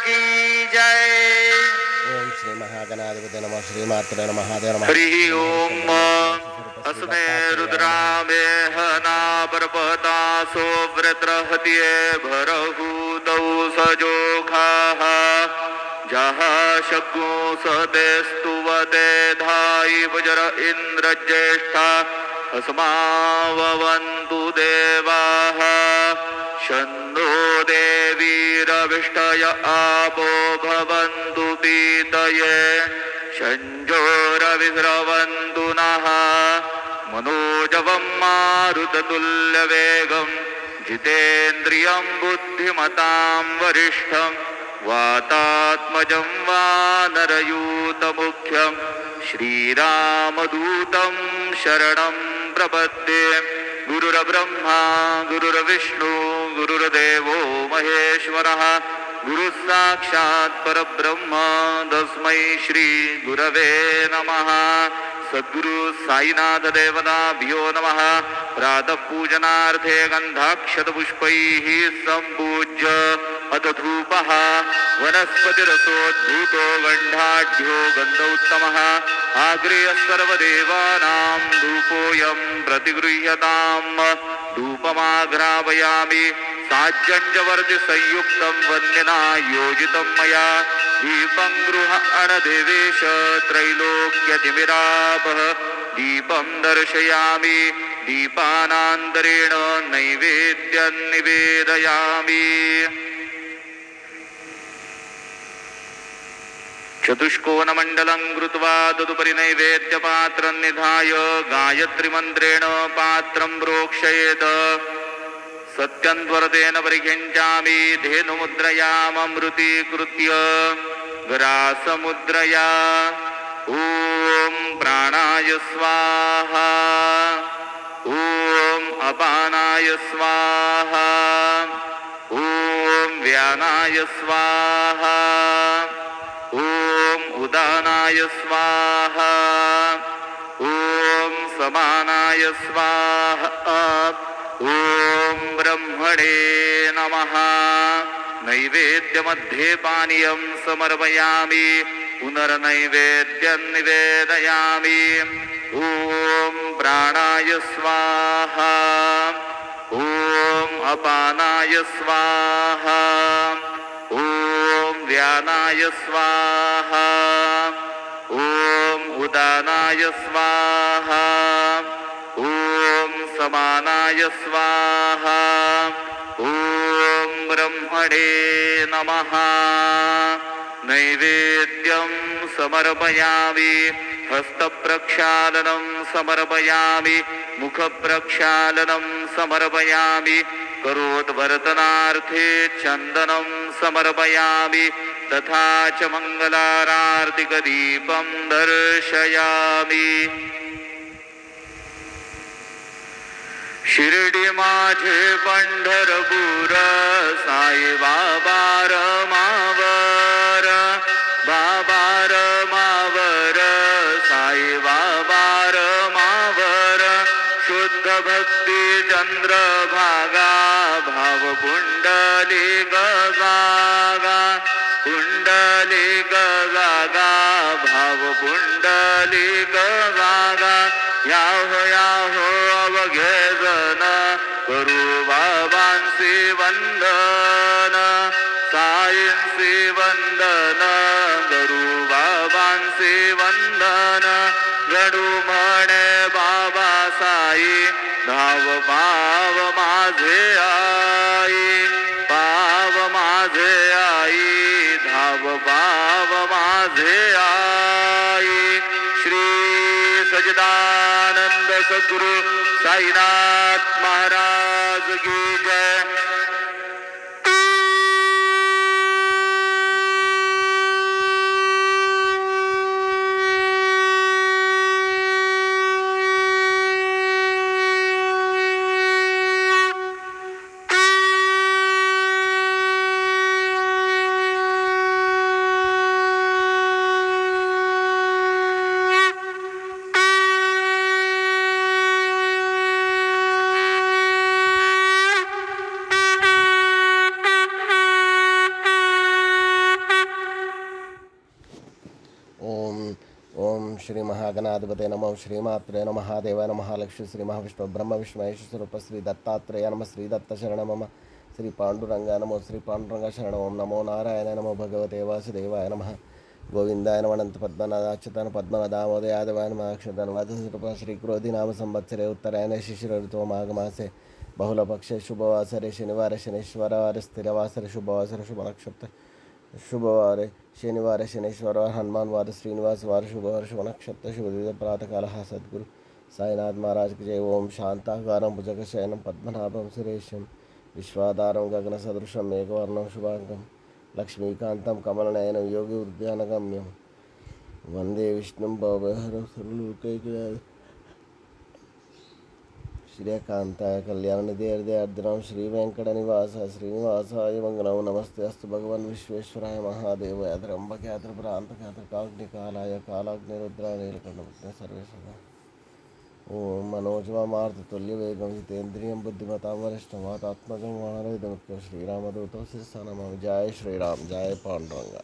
की जय। ओम श्री महागणाधिपते नमः श्रीमात्रे नमः देव नमः। हरि ओम अस्मे रुद्रामे हना परपता सोव्रत्रहत्ये भरहूतौ सजोखाः जहा शग्गो सते स्तुवते धायि वज्र इन्द्रज्येष्ठा अस्मावन्तु देवाः शन्नो देवीरविष्टय आपो भवन्तु पीतये शञ्जोरविस्रवन्तु नः मनोजवं मारुततुल्यवेगं जितेन्द्रियं बुद्धिमतां वरिष्ठं वातात्मजं वानरयूतमुख्यं श्रीरामदूतं शरणं प्रपद्ये। गुरुर्ब्रह्मा गुरुर्विष्णु गुरुर्देवो महेश्वरः गुरुः साक्षात् परब्रह्म तस्मै श्री गुरवे नमः। सद्गुरु साईनाथ देवताभ्यो नमः। प्रातः पूजनार्थे गन्धाक्षतपुष्पैः सम्पूज्य अथ धूपः वनस्पतिरसोद्भूतो गन्धाढ्यो गन्धोत्तमः आग्रेय सर्वदेवानां धूपोऽयं प्रतिगृह्यताम्। धूपमाघ्रापयामि साज्जञ्जवर्तिसंयुक्तं वन्यना योजितं मया दीपं गृहाणदेवेश त्रैलोक्यतिमिरापः दीपं दर्शयामि दीपानान्तरेण नैवेद्यं निवेदयामि। चतुष्कोणमण्डलं कृत्वा तदुपरि नैवेद्यपात्रं निधाय गायत्रीमन्त्रेण पात्रं प्रोक्षयेत्। सत्यन्त्वरतेन परिखिञ्चामि धेनुमुद्रयाममृतीकृत्य ग्रासमुद्रया ॐ प्राणाय स्वाहा ॐ अपानाय स्वाहा ॐ व्यानाय स्वाहा ॐ उदानाय स्वाहा ॐ समानाय स्वाहा ॐ ब्रह्मणे नमः। नैवेद्यमध्ये पानीयं समर्पयामि पुनर्नैवेद्यं निवेदयामि। ॐ प्राणाय स्वाहा ॐ अपानाय स्वाहा ॐ व्यानाय स्वाहा ॐ उदानाय स्वाहा ॐ समानाय स्वाहा ॐ ब्रह्मणे नमः। नैवेद्यं समर्पयामि हस्तप्रक्षालनं समर्पयामि मुखप्रक्षालनं समर्पयामि करोद्वर्तनार्थे चन्दनं समर्पयामि तथा च मङ्गलारार्तिकदीपं दर्शयामि। शिर्डी माझे पंढरपूर साई बाबा रमावर बाबा रमावर साई बाबा रमावर शुद्ध भक्ती चंद्रभागा भाव पुंडली गगागा पुंडली गगागा भाव पुंडली गगागा याहो याहो अवघे जन करू बाबांसी वंदन साईंसी वंदन करू बाबांसी वंदन गडू म्हणे बाबा साई धाव पाव माझे आई पाव माझे आई धाव पाव माझे आई। श्री सच्चिदानंद सद्गुरु साईनाथ महाराज की जय। శ్రీ మహాగణాధిపతే నమః శ్రీమాత్రే నమః మహాదేవాయ నమః లక్ష్మీ శ్రీ మహావిష్ణు బ్రహ్మ విష్ణు మహేశ్వర స్వరూప శ్రీ దత్తాత్రేయ నమః శ్రీ దత్త శరణ మమ శ్రీ పాండురంగాయ నమో శ్రీ పాండురంగ శరణం ఓం నమో నారాయణ నమో భగవతే వాసుదేవాయ నమః గోవిందాయ నమనంత పద్మనాదాచ్యుతాన పద్మనాదామోదయాదవాయ నమః వధ శ్రీ క్రోధి నామ సంవత్సరే ఉత్తరాయణ శిశిర ఋతువు మాఘమాసే బహుళపక్షే శుభవాసరే శనివార శనీశ్వరవార స్థిరవాసర శుభవాసర శుభ నక్షత్ర शुभवारे शनिवार शनेश्वरवार हनुमान वार श्रीनिवास वार शुभवार शुभ नक्षत्र शुभ प्रातःकाल सद्गुरु साईनाथ महाराज की जय। ओम शांताकारं भुजगशयनं पद्मनाभं सुरेशं विश्वाधारं गगनसदृशं मेघवर्णं शुभांगं लक्ष्मीकान्तं कमलनयनं योगी उद्यानगम्यं वंदे विष्णुं भवभयहरं सर्वलोकैकनाथं श्रीकांताय कल्याणनिधि अर्धनाम श्री वेंकट निवास श्रीनिवासाय मंगलम नमस्ते अस्तु भगवान विश्वेश्वराय महादेवाय त्र्यंबकाय त्रिपुरांतकाय काग्निकालाय कालाग्निरुद्राय नीलकंठपद्मे सर्वेश्वराय ओम मनोजवामार्ततुल्यवेगं जितेन्द्रियं बुद्धिमतां वरिष्ठं वातात्मजं वानरयुधमुख्यं श्रीरामदूतं शिरसा नमामि। जय श्रीराम जय पांडुरंग।